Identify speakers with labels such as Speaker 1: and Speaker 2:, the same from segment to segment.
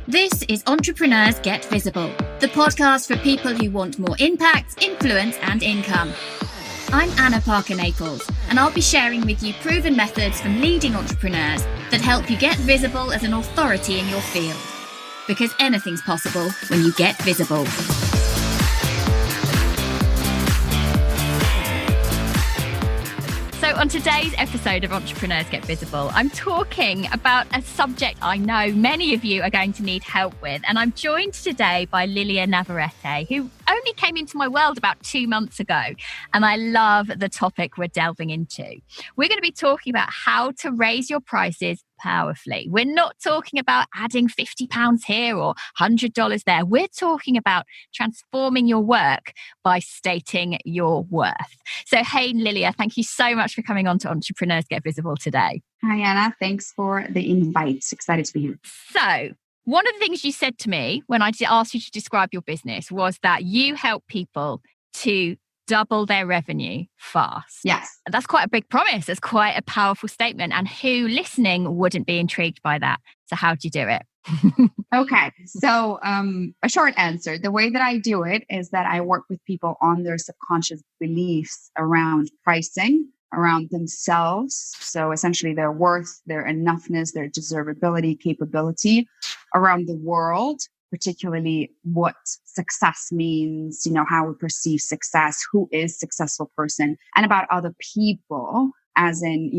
Speaker 1: This is Entrepreneurs Get Visible, the podcast for people who want more impact, influence, and income. I'm Anna Parker-Naples, and I'll be sharing with you proven methods from leading entrepreneurs that help you get visible as an authority in your field. Because anything's possible when you get visible. So on today's episode of Entrepreneurs Get Visible, I'm talking about a subject I know many of you are going to need help with. And I'm joined today by Lilia Navarette, who only came into my world about 2 months ago. And I love the topic we're delving into. We're going to be talking about how to raise your prices powerfully. We're not talking about adding £50 here or $100 there. We're talking about transforming your work by stating your worth. So, hey, Lilia, thank you so much for coming on to Entrepreneurs Get Visible today.
Speaker 2: Hi, Anna. Thanks for the invite. Excited to be here.
Speaker 1: So, one of the things you said to me when I asked you to describe your business was that you help people to double their revenue fast.
Speaker 2: Yes.
Speaker 1: That's quite a big promise. It's quite a powerful statement. And who listening wouldn't be intrigued by that? So how do you do it?
Speaker 2: Okay. So a short answer. The way that I do it is that I work with people on their subconscious beliefs around pricing, around themselves. So essentially their worth, their enoughness, their deservability, capability, around the world, particularly what success means, how we perceive success, who is a successful person, and about other people, as in,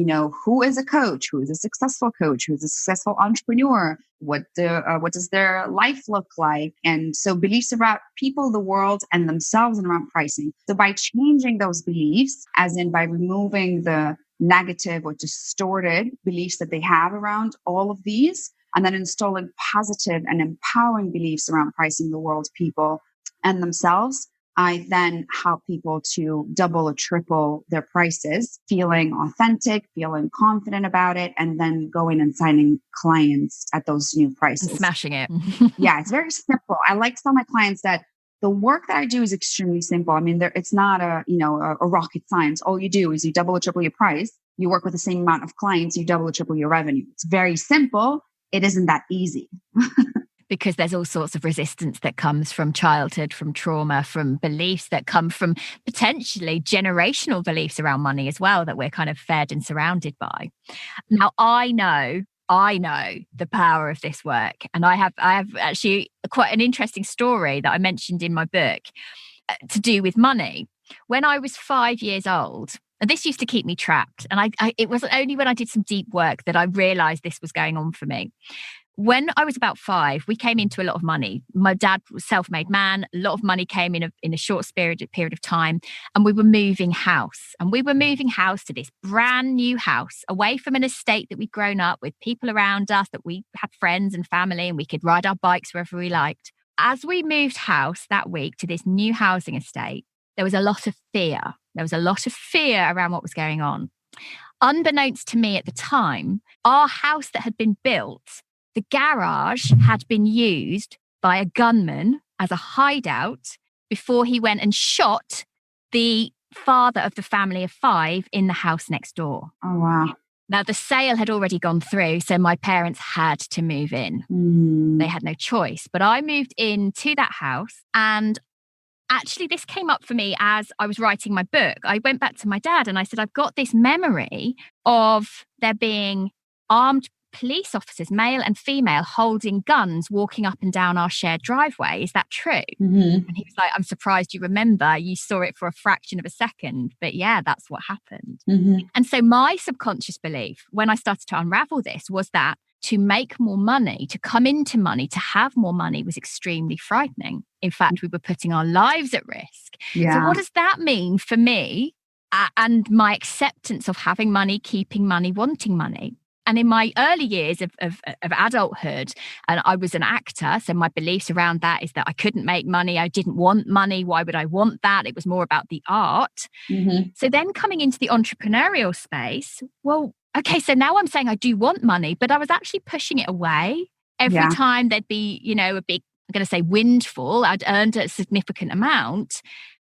Speaker 2: who is a coach, who is a successful coach, who is a successful entrepreneur, what does their life look like? And so beliefs about people, the world, and themselves, and around pricing. So by changing those beliefs, as in by removing the negative or distorted beliefs that they have around all of these, and then installing positive and empowering beliefs around pricing, the world, people, and themselves, I then help people to double or triple their prices, feeling authentic, feeling confident about it, and then going and signing clients at those new prices.
Speaker 1: And smashing it.
Speaker 2: Yeah, it's very simple. I like to tell my clients that the work that I do is extremely simple. I mean, it's not a rocket science. All you do is you double or triple your price. You work with the same amount of clients, you double or triple your revenue. It's very simple. It isn't that easy.
Speaker 1: Because there's all sorts of resistance that comes from childhood, from trauma, from beliefs that come from potentially generational beliefs around money as well that we're kind of fed and surrounded by. Now, I know the power of this work. And I have actually quite an interesting story that I mentioned in my book to do with money. When I was 5 years old, and this used to keep me trapped. And it wasn't only when I did some deep work that I realized this was going on for me. When I was about 5, we came into a lot of money. My dad was a self-made man. A lot of money came in a short period of time. And we were moving house. And we were moving house to this brand new house, away from an estate that we'd grown up with, people around us, that we had friends and family, and we could ride our bikes wherever we liked. As we moved house that week to this new housing estate, there was a lot of fear. There was a lot of fear around what was going on. Unbeknownst to me at the time, our house that had been built, the garage had been used by a gunman as a hideout before he went and shot the father of the family of 5 in the house next door.
Speaker 2: Oh, wow.
Speaker 1: Now, the sale had already gone through, so my parents had to move in. They had no choice. But I moved into that house, and actually, this came up for me as I was writing my book. I went back to my dad and I said, I've got this memory of there being armed police officers, male and female, holding guns, walking up and down our shared driveway. Is that true?
Speaker 2: Mm-hmm.
Speaker 1: And he was like, I'm surprised you remember. You saw it for a fraction of a second. But yeah, that's what happened.
Speaker 2: Mm-hmm.
Speaker 1: And so my subconscious belief when I started to unravel this was that to make more money, to come into money, to have more money was extremely frightening. In fact, we were putting our lives at risk.
Speaker 2: Yeah.
Speaker 1: So what does that mean for me and my acceptance of having money, keeping money, wanting money? And in my early years of adulthood, and I was an actor, so my beliefs around that is that I couldn't make money. I didn't want money. Why would I want that? It was more about the art.
Speaker 2: Mm-hmm.
Speaker 1: So then coming into the entrepreneurial space, well, okay, so now I'm saying I do want money, but I was actually pushing it away. Every time there'd be, a big, I'm going to say windfall, I'd earned a significant amount,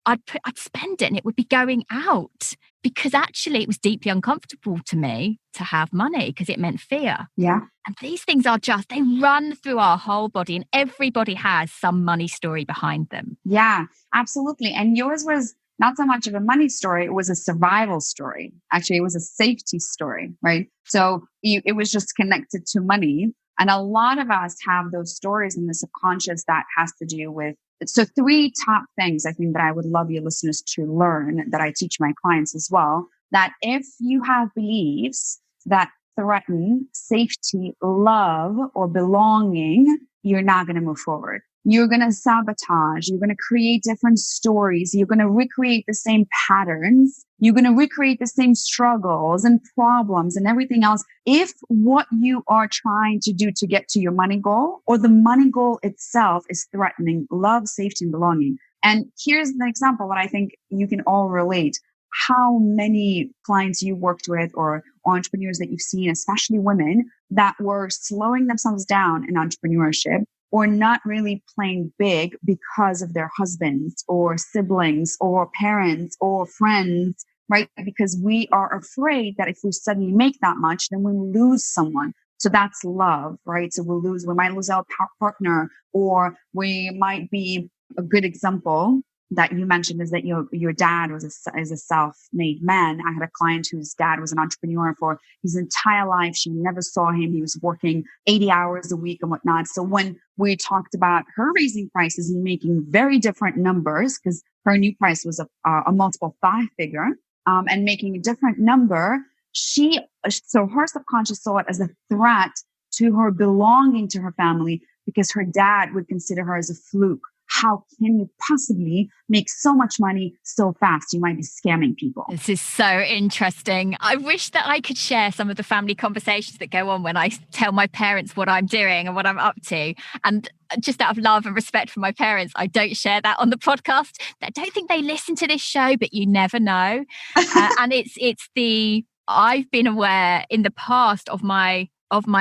Speaker 1: I'd spend it and it would be going out because actually it was deeply uncomfortable to me to have money because it meant fear.
Speaker 2: Yeah.
Speaker 1: And these things are just, they run through our whole body, and everybody has some money story behind them.
Speaker 2: Yeah, absolutely. And yours was not so much of a money story, it was a survival story. Actually, it was a safety story, right? So it was just connected to money. And a lot of us have those stories in the subconscious that has to do with. So 3 top things I think that I would love your listeners to learn, that I teach my clients as well, that if you have beliefs that threaten safety, love, or belonging, you're not going to move forward. You're going to sabotage. You're going to create different stories. You're going to recreate the same patterns. You're going to recreate the same struggles and problems and everything else. If what you are trying to do to get to your money goal, or the money goal itself, is threatening love, safety, and belonging. And here's an example that I think you can all relate. How many clients you worked with or entrepreneurs that you've seen, especially women, that were slowing themselves down in entrepreneurship or not really playing big because of their husbands or siblings or parents or friends, right? Because we are afraid that if we suddenly make that much, then we lose someone. So that's love, right? So we might lose our partner, or we might be. A good example that you mentioned is that your dad is a self-made man. I had a client whose dad was an entrepreneur for his entire life. She never saw him. He was working 80 hours a week and whatnot. So when we talked about her raising prices and making very different numbers, because her new price was a multiple 5-figure, and making a different number, so her subconscious saw it as a threat to her belonging to her family, because her dad would consider her as a fluke. How can you possibly make so much money so fast? You might be scamming people.
Speaker 1: This is so interesting. I wish that I could share some of the family conversations that go on when I tell my parents what I'm doing and what I'm up to. And just out of love and respect for my parents, I don't share that on the podcast. I don't think they listen to this show, but you never know. And I've been aware in the past of my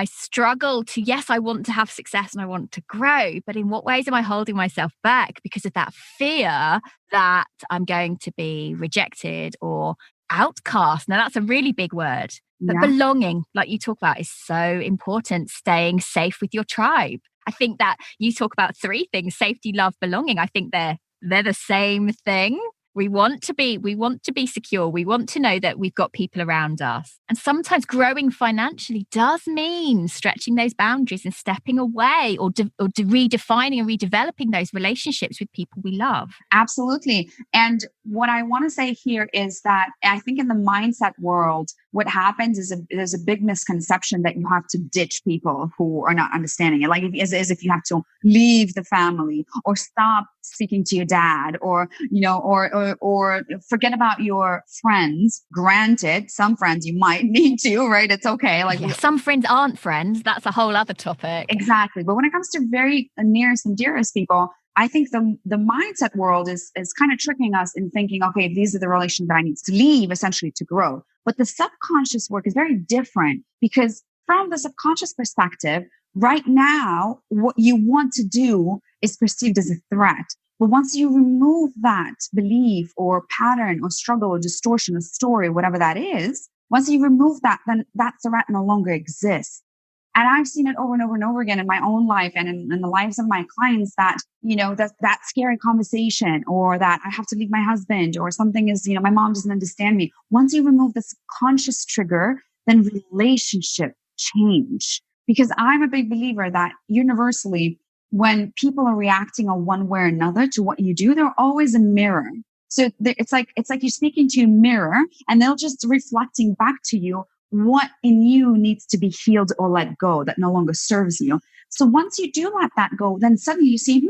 Speaker 1: struggle to, yes, I want to have success and I want to grow, but in what ways am I holding myself back because of that fear that I'm going to be rejected or outcast? Now, that's a really big word, but belonging, like you talk about, is so important. Staying safe with your tribe. I think that you talk about 3 things: safety, love, belonging. I think they're the same thing. We want to be secure. We want to know that we've got people around us. And sometimes growing financially does mean stretching those boundaries and stepping away, or redefining and redeveloping those relationships with people we love.
Speaker 2: Absolutely. And what I want to say here is that I think in the mindset world, what happens is there's a big misconception that you have to ditch people who are not understanding it. Like as if you have to leave the family or stop speaking to your dad, or forget about your friends. Granted, some friends you might need to, right? It's okay.
Speaker 1: Some friends aren't friends. That's a whole other topic.
Speaker 2: Exactly. But when it comes to very nearest and dearest people, I think the mindset world is kind of tricking us in thinking, okay, these are the relations that I need to leave essentially to grow. But the subconscious work is very different, because from the subconscious perspective, right now, what you want to do is perceived as a threat. But once you remove that belief or pattern or struggle or distortion or story, whatever that is, once you remove that, then that threat no longer exists. And I've seen it over and over and over again in my own life and in the lives of my clients, that, that scary conversation, or that I have to leave my husband, or something is, my mom doesn't understand me. Once you remove the subconscious trigger, then relationship change. Because I'm a big believer that universally, when people are reacting on one way or another to what you do, they're always a mirror. So it's like you're speaking to a mirror, and they're just reflecting back to you what in you needs to be healed or let go that no longer serves you. So once you do let that go, then suddenly you see,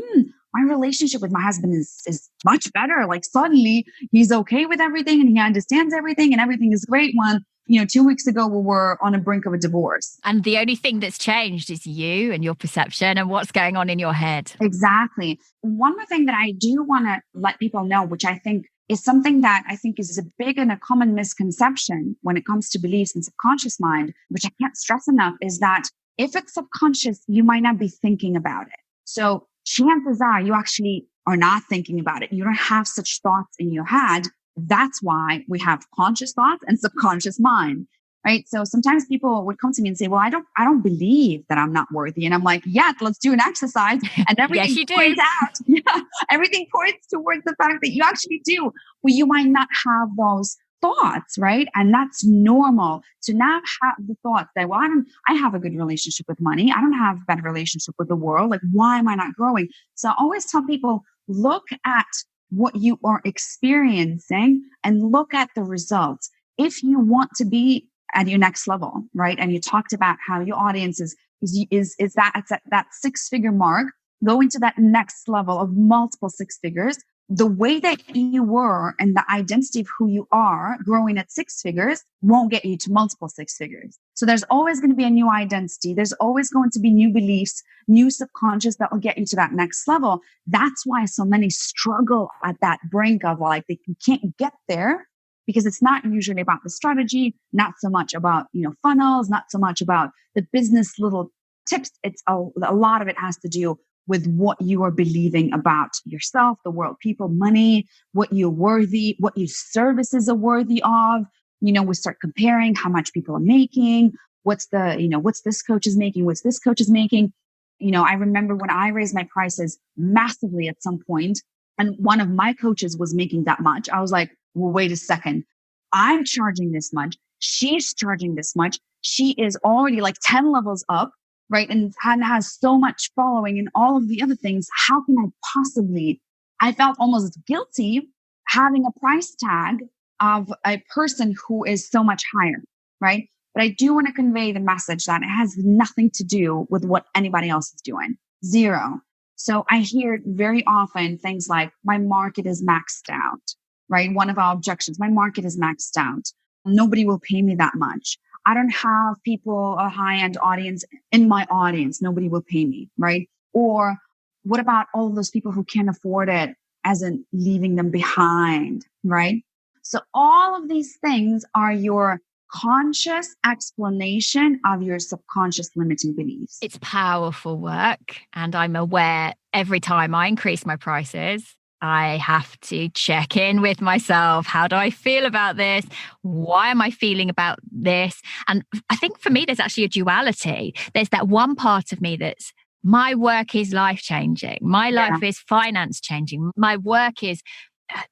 Speaker 2: my relationship with my husband is much better. Like suddenly he's okay with everything and he understands everything and everything is great. When 2 weeks ago, we were on the brink of a divorce.
Speaker 1: And the only thing that's changed is you and your perception and what's going on in your head.
Speaker 2: Exactly. One more thing that I do want to let people know, which I think is something that I think is a big and a common misconception when it comes to beliefs and subconscious mind, which I can't stress enough, is that if it's subconscious, you might not be thinking about it. So chances are you actually are not thinking about it. You don't have such thoughts in your head, That's why we have conscious thoughts and subconscious mind, right? So sometimes people would come to me and say, well, I don't believe that I'm not worthy. And I'm like, yeah, let's do an exercise. And
Speaker 1: Yes,
Speaker 2: everything
Speaker 1: you do.
Speaker 2: points out. Yeah, everything points towards the fact that you actually do. Well, you might not have those thoughts, right? And that's normal to not have the thoughts that, well, I have a good relationship with money. I don't have a bad relationship with the world. Like, why am I not growing? So I always tell people, look at what you are experiencing and look at the results. If you want to be at your next level, right? And you talked about how your audience is that it's at that 6-figure mark, going to that next level of multiple 6 figures. The way that you were and the identity of who you are growing at 6 figures won't get you to multiple 6 figures. So there's always going to be a new identity. There's always going to be new beliefs, new subconscious that will get you to that next level. That's why so many struggle at that brink of like, they can't get there, because it's not usually about the strategy, not so much about, funnels, not so much about the business little tips. It's a lot of it has to do with what you are believing about yourself, the world, people, money, what you're worthy, what your services are worthy of. We start comparing how much people are making. What's this coach is making? What's this coach is making? I remember when I raised my prices massively at some point, and one of my coaches was making that much. I was like, well, wait a second. I'm charging this much. She's charging this much. She is already like 10 levels up, right? And has so much following and all of the other things. How can I possibly, I felt almost guilty having a price tag of a person who is so much higher, right? But I do want to convey the message that it has nothing to do with what anybody else is doing. Zero. So I hear very often things like, my market is maxed out, right? One of our objections, my market is maxed out. Nobody will pay me that much. I don't have people, a high-end audience in my audience. Nobody will pay me, right? Or what about all those people who can't afford it, as in leaving them behind, right? So all of these things are your conscious explanation of your subconscious limiting beliefs.
Speaker 1: It's powerful work. And I'm aware every time I increase my prices, I have to check in with myself. How do I feel about this? Why am I feeling about this? And I think for me, there's actually a duality. There's that one part of me that's, my work is life changing. My life is finance changing. My work is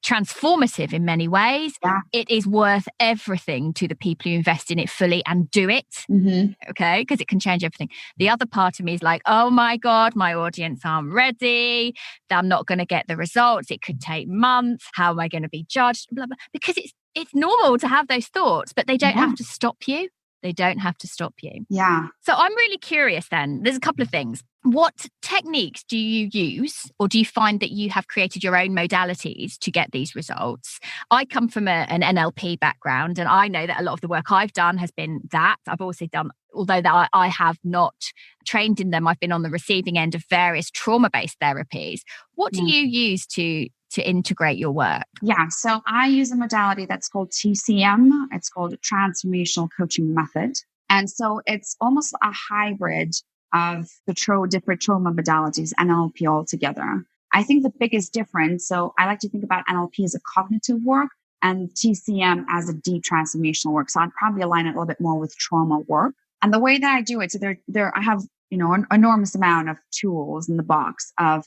Speaker 1: transformative in many ways.
Speaker 2: Yeah.
Speaker 1: It is worth everything to the people who invest in it fully and do it.
Speaker 2: Mm-hmm.
Speaker 1: Okay, because it can change everything. The other part of me is like, oh my God, my audience aren't ready. I'm not going to get the results. It could take months. How am I going to be judged? Blah, blah. Because it's normal to have those thoughts, but they don't have to stop you. They don't have to stop you.
Speaker 2: Yeah.
Speaker 1: So I'm really curious then. There's a couple of things. What techniques do you use, or do you find that you have created your own modalities to get these results? I come from an NLP background, and I know that a lot of the work I've done has been that. I've also done, although that I have not trained in them, I've been on the receiving end of various trauma-based therapies. What do you use to integrate your work?
Speaker 2: Yeah, so I use a modality that's called TCM. It's called a transformational coaching method. And so it's almost a hybrid of the different trauma modalities, NLP altogether. I think the biggest difference, so I like to think about NLP as a cognitive work and TCM as a deep transformational work. So I'd probably align it a little bit more with trauma work. And the way that I do it, so I have, an enormous amount of tools in the box of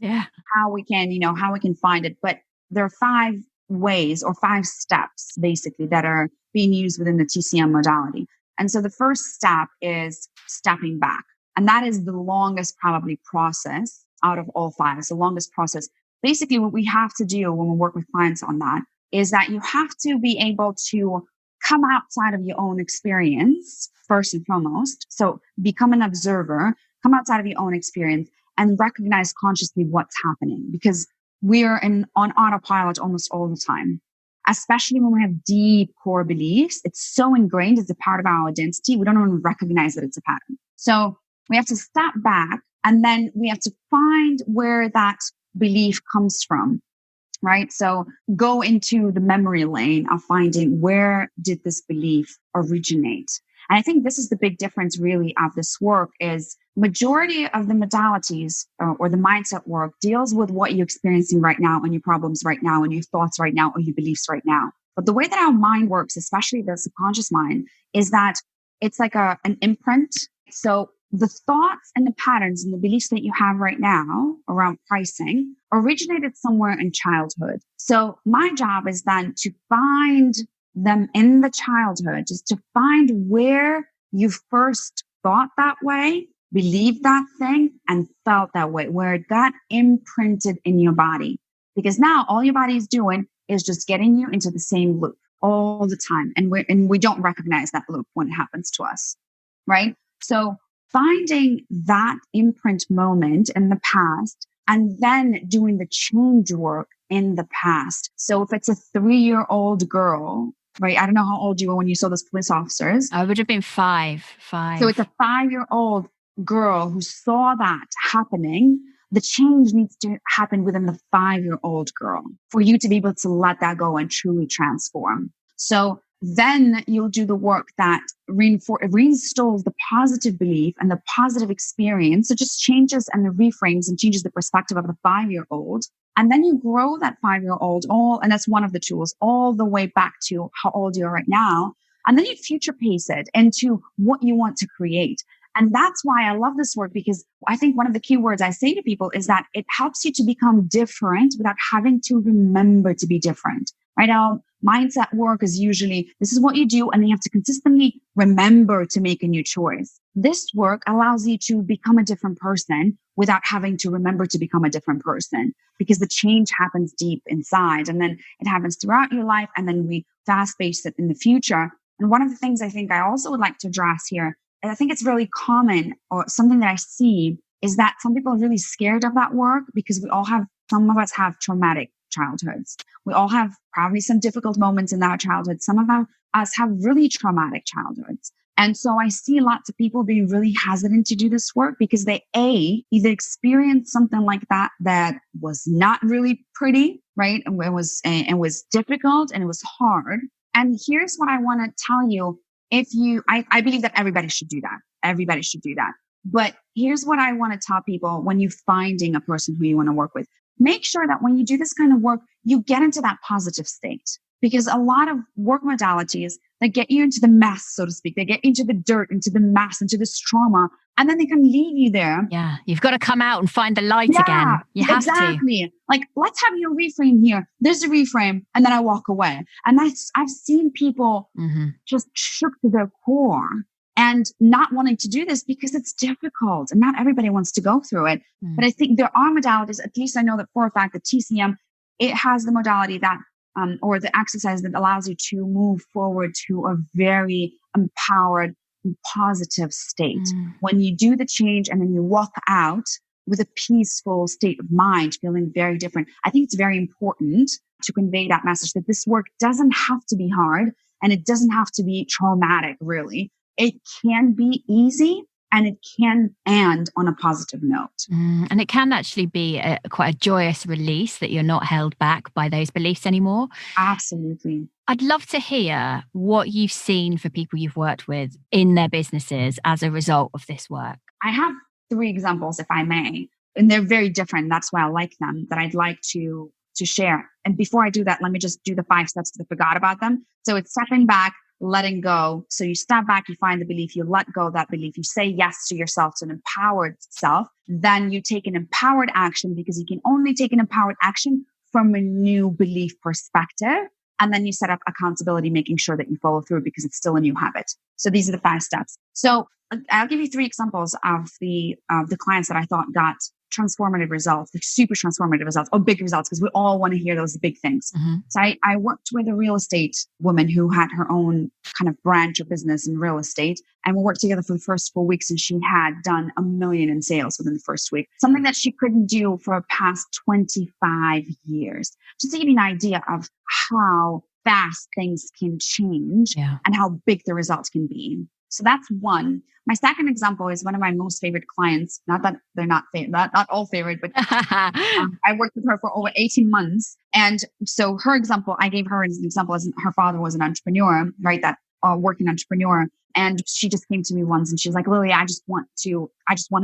Speaker 2: how we can find it. But there are 5 ways or 5 steps basically that are being used within the TCM modality. And so the first step is stepping back. And that is the longest probably process out of all 5. It's the longest process. Basically, what we have to do when we work with clients on that is that you have to be able to come outside of your own experience first and foremost. So become an observer, come outside of your own experience and recognize consciously what's happening, because we're on autopilot almost all the time, especially when we have deep core beliefs. It's so ingrained as a part of our identity. We don't even recognize that it's a pattern. So we have to step back, and then we have to find where that belief comes from, right? So go into the memory lane of finding, where did this belief originate? And I think this is the big difference really of this work is majority of the modalities or the mindset work deals with what you're experiencing right now and your problems right now and your thoughts right now or your beliefs right now. But the way that our mind works, especially the subconscious mind, is that it's like an imprint. So the thoughts and the patterns and the beliefs that you have right now around pricing originated somewhere in childhood. So my job is then to find them in the childhood, just to find where you first thought that way, believed that thing, and felt that way, where it got imprinted in your body. Because now all your body is doing is just getting you into the same loop all the time. And we don't recognize that loop when it happens to us, right? So finding that imprint moment in the past and then doing the change work in the past. So if it's a 3-year-old girl, right? I don't know how old you were when you saw those police officers.
Speaker 1: I would have been five.
Speaker 2: So it's a 5-year-old girl who saw that happening. The change needs to happen within the 5-year-old girl for you to be able to let that go and truly transform. So then you'll do the work that reinstalls the positive belief and the positive experience. So just changes and the reframes and changes the perspective of the 5-year-old. And then you grow that 5-year-old and that's one of the tools, all the way back to how old you are right now. And then you future pace it into what you want to create. And that's why I love this work, because I think one of the key words I say to people is that it helps you to become different without having to remember to be different. Right now, mindset work is usually, this is what you do, and then you have to consistently remember to make a new choice. This work allows you to become a different person without having to remember to become a different person, because the change happens deep inside, and then it happens throughout your life, and then we fast pace it in the future. And one of the things I think I also would like to address here, and I think it's really common, or something that I see, is that some people are really scared of that work because some of us have traumatic childhoods. We all have probably some difficult moments in our childhood. Some of us have really traumatic childhoods. And so I see lots of people being really hesitant to do this work because they either experienced something like that was not really pretty, right? And it was difficult and it was hard. And here's what I want to tell you. I believe that everybody should do that. Everybody should do that. But here's what I want to tell people when you're finding a person who you want to work with. Make sure that when you do this kind of work, you get into that positive state, because a lot of work modalities that get you into the mess, so to speak, they get into the dirt, into the mess, into this trauma, and then they can leave you there.
Speaker 1: Yeah. You've got to come out and find the light again. You have
Speaker 2: to. Like, let's have your reframe here. There's a reframe. And then I walk away. And I've seen people just shook to their core and not wanting to do this because it's difficult and not everybody wants to go through it. But I think there are modalities, at least I know that for a fact that TCM, it has the modality that, or the exercise that allows you to move forward to a very empowered and positive state. When you do the change and then you walk out with a peaceful state of mind, feeling very different. I think it's very important to convey that message that this work doesn't have to be hard and it doesn't have to be traumatic, really. It can be easy and it can end on a positive note.
Speaker 1: And it can actually be quite a joyous release that you're not held back by those beliefs anymore.
Speaker 2: Absolutely.
Speaker 1: I'd love to hear what you've seen for people you've worked with in their businesses as a result of this work.
Speaker 2: I have 3 examples, if I may, and they're very different. That's why I like them, that I'd like to share. And before I do that, let me just do the 5 steps because I forgot about them. So it's stepping back, letting go. So you step back, you find the belief, you let go of that belief, you say yes to yourself, to an empowered self. Then you take an empowered action, because you can only take an empowered action from a new belief perspective. And then you set up accountability, making sure that you follow through because it's still a new habit. So these are the 5 steps. So I'll give you 3 examples of the clients that I thought got transformative results, like super transformative results, or big results, because we all want to hear those big things. So I worked with a real estate woman who had her own kind of branch or business in real estate. And we worked together for the first 4 weeks, and she had done $1 million in sales within the first week, something that she couldn't do for the past 25 years. Just to give you an idea of how fast things can change and how big the results can be. So that's one. My second example is one of my most favorite clients. Not that they're not all favorite, but I worked with her for over 18 months. And so her example, I gave her as an example, as her father was an entrepreneur, right? That working entrepreneur. And she just came to me once and she was like, Lilia, I just want to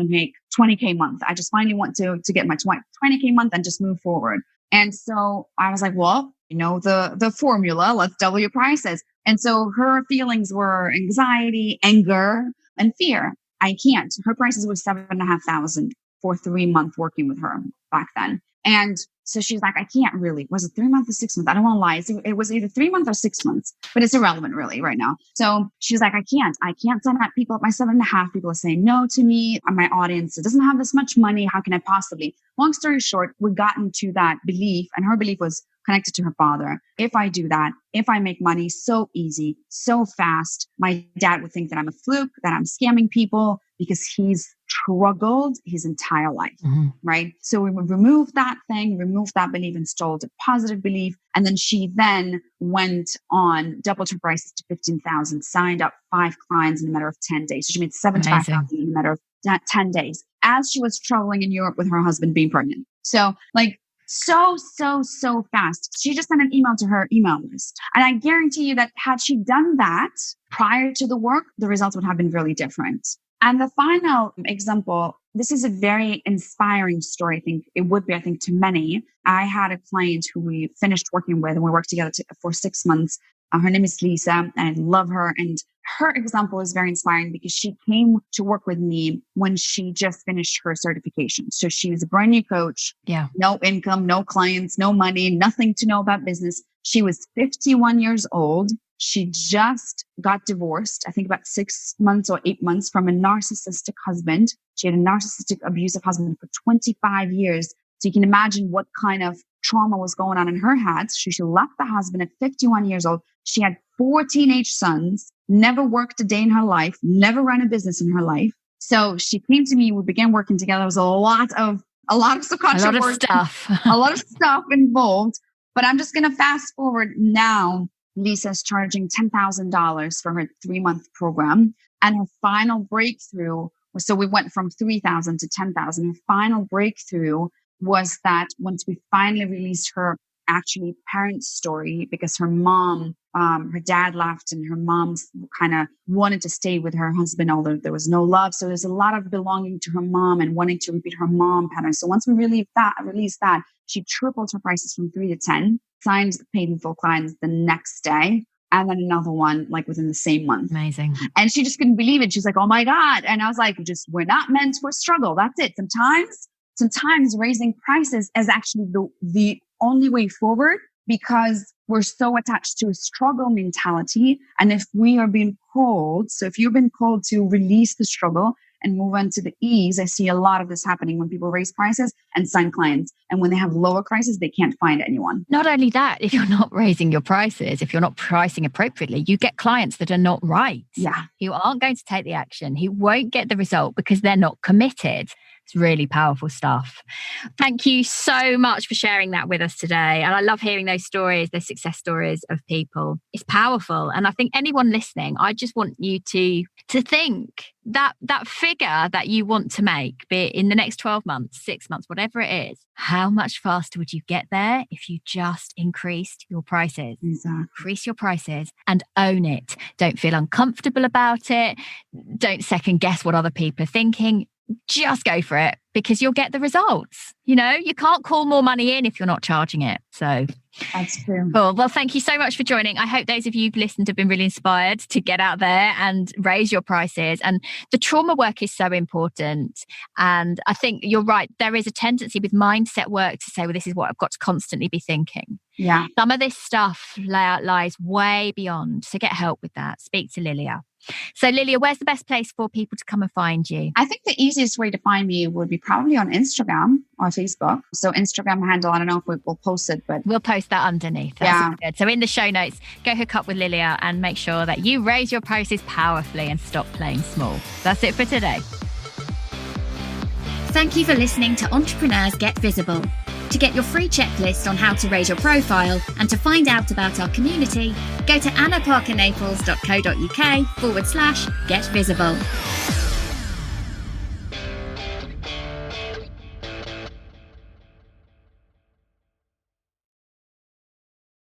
Speaker 2: make 20K a month. I just finally want to get my 20K a month and just move forward. And so I was like, well, you know, the formula, let's double your prices. And so her feelings were anxiety, anger, and fear. I can't. Her prices were $7,500 for 3 months working with her back then. And so she's like, I can't really. Was it 3 months or 6 months? I don't want to lie. It was either 3 months or 6 months, but it's irrelevant really right now. So she's like, I can't sign up people. My 7.5 people are saying no to me. My audience, it doesn't have this much money. How can I possibly? Long story short, we got into that belief, and her belief was connected to her father. If I do that, if I make money so easy, so fast, my dad would think that I'm a fluke, that I'm scamming people, because he's struggled his entire life, right? So we would remove that belief, installed a positive belief. And then she then went on, doubled her prices to 15,000, signed up 5 clients in a matter of 10 days. So she made 75,000 in a matter of 10 days as she was traveling in Europe with her husband being pregnant. So like, so fast. She just sent an email to her email list. And I guarantee you that had she done that prior to the work, the results would have been really different. And the final example, this is a very inspiring story. I think it would be, to many. I had a client who we finished working with and we worked together for 6 months. Her name is Lisa and I love her. And her example is very inspiring because she came to work with me when she just finished her certification. So she was a brand new coach, no income, no clients, no money, nothing to know about business. She was 51 years old. She just got divorced, I think about 6 months or 8 months, from a narcissistic husband. She had a narcissistic, abusive husband for 25 years. So you can imagine what kind of trauma was going on in her head. She left the husband at 51 years old. She had 4 teenage sons, never worked a day in her life, never ran a business in her life. So she came to me. We began working together. There was a lot of subconscious
Speaker 1: stuff,
Speaker 2: a lot of stuff involved. But I'm just going to fast forward now. Lisa's charging $10,000 for her 3-month program. And her final breakthrough was, so we went from 3,000 to 10,000. Her final breakthrough was that once we finally released her actually parent story, because her mom, her dad left and her mom kind of wanted to stay with her husband, although there was no love. So there's a lot of belonging to her mom and wanting to repeat her mom pattern. So once we released that, she tripled her prices from 3 to 10, signed paid in full clients the next day, and then another one like within the same month.
Speaker 1: Amazing.
Speaker 2: And she just couldn't believe it. She's like, oh my God. And I was like, we're not meant for struggle. That's it. Sometimes raising prices is actually the only way forward, because we're so attached to a struggle mentality. And if we are being called, so if you've been called to release the struggle and move on to the ease, I see a lot of this happening when people raise prices and sign clients. And when they have lower prices, they can't find anyone.
Speaker 1: Not only that, if you're not raising your prices, if you're not pricing appropriately, you get clients that are not right.
Speaker 2: Yeah.
Speaker 1: Who aren't going to take the action, who won't get the result because they're not committed. It's really powerful stuff. Thank you so much for sharing that with us today. And I love hearing those stories, those success stories of people. It's powerful. And I think anyone listening, I just want you to think that figure that you want to make, be it in the next 12 months, 6 months, whatever it is, how much faster would you get there if you just increased your prices?
Speaker 2: Exactly.
Speaker 1: Increase your prices and own it. Don't feel uncomfortable about it. Don't second guess what other people are thinking. Just go for it, because you'll get the results. You can't call more money in if you're not charging it. So
Speaker 2: that's true.
Speaker 1: Cool. Well, thank you so much for joining. I hope those of you who've listened have been really inspired to get out there and raise your prices. And the trauma work is so important. And I think you're right. There is a tendency with mindset work to say, well, this is what I've got to constantly be thinking.
Speaker 2: Yeah.
Speaker 1: Some of this stuff lies way beyond. So get help with that. Speak to Lilia. So Lilia, where's the best place for people to come and find you?
Speaker 2: I think the easiest way to find me would be probably on Instagram or Facebook. So Instagram handle, I don't know if we'll post it, but
Speaker 1: we'll post that underneath. That's good. So in the show notes, go hook up with Lilia and make sure that you raise your prices powerfully and stop playing small. That's it for today.
Speaker 3: Thank you for listening to Entrepreneurs Get Visible. To get your free checklist on how to raise your profile and to find out about our community, go to annaparkernaples.co.uk/get visible.